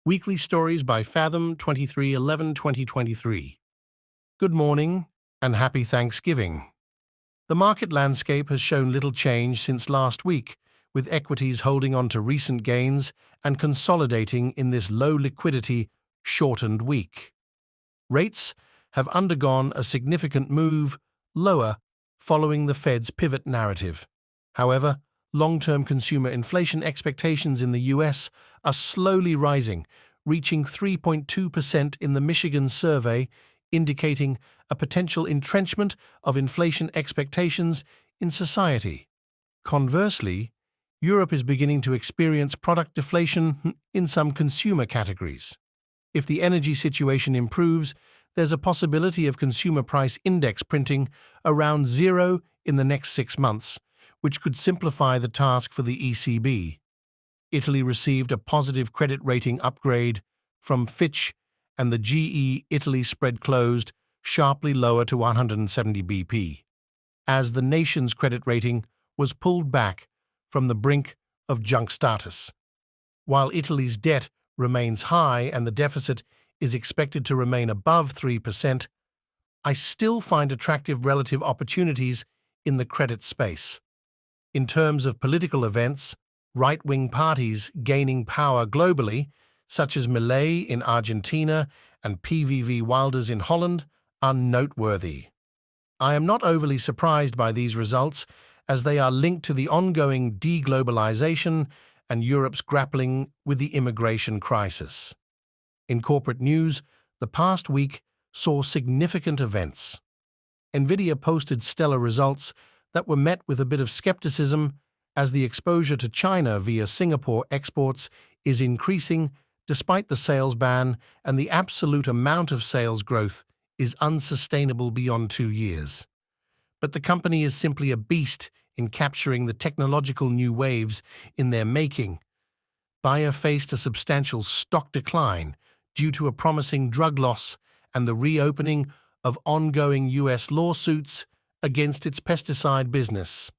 Weekly Stories by Fathom 23/11/2023. Good morning and happy Thanksgiving. The market landscape has shown little change since last week, with equities holding on to recent gains and consolidating in this low-liquidity, shortened week. Rates have undergone a significant move lower following the Fed's pivot narrative. However, long-term consumer inflation expectations in the U.S. are slowly rising, reaching 3.2% in the Michigan survey, indicating a potential entrenchment of inflation expectations in society. Conversely, Europe is beginning to experience product deflation in some consumer categories. If the energy situation improves, there's a possibility of consumer price index printing around zero in the next 6 months, which could simplify the task for the ECB. Italy received a positive credit rating upgrade from Fitch, and the GE Italy spread closed sharply lower to 170 BP, as the nation's credit rating was pulled back from the brink of junk status. While Italy's debt remains high and the deficit is expected to remain above 3%, I still find attractive relative opportunities in the credit space. In terms of political events, right-wing parties gaining power globally, such as Milei in Argentina and PVV Wilders in Holland, are noteworthy. I am not overly surprised by these results, as they are linked to the ongoing deglobalization and Europe's grappling with the immigration crisis. In corporate news, the past week saw significant events. Nvidia posted stellar results that were met with a bit of skepticism, as the exposure to China via Singapore exports is increasing despite the sales ban, and the absolute amount of sales growth is unsustainable beyond 2 years. But the company is simply a beast in capturing the technological new waves in their making. Bayer faced a substantial stock decline due to a promising drug loss and the reopening of ongoing U.S. lawsuits against its pesticide business.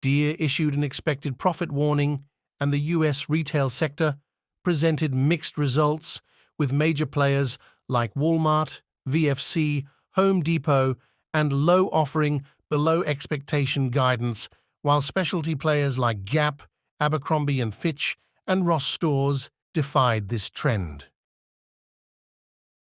Deere issued an expected profit warning, and the U.S. retail sector presented mixed results, with major players like Walmart, VFC, Home Depot, and Lowe offering below expectation guidance, while specialty players like Gap, Abercrombie & Fitch, and Ross Stores defied this trend.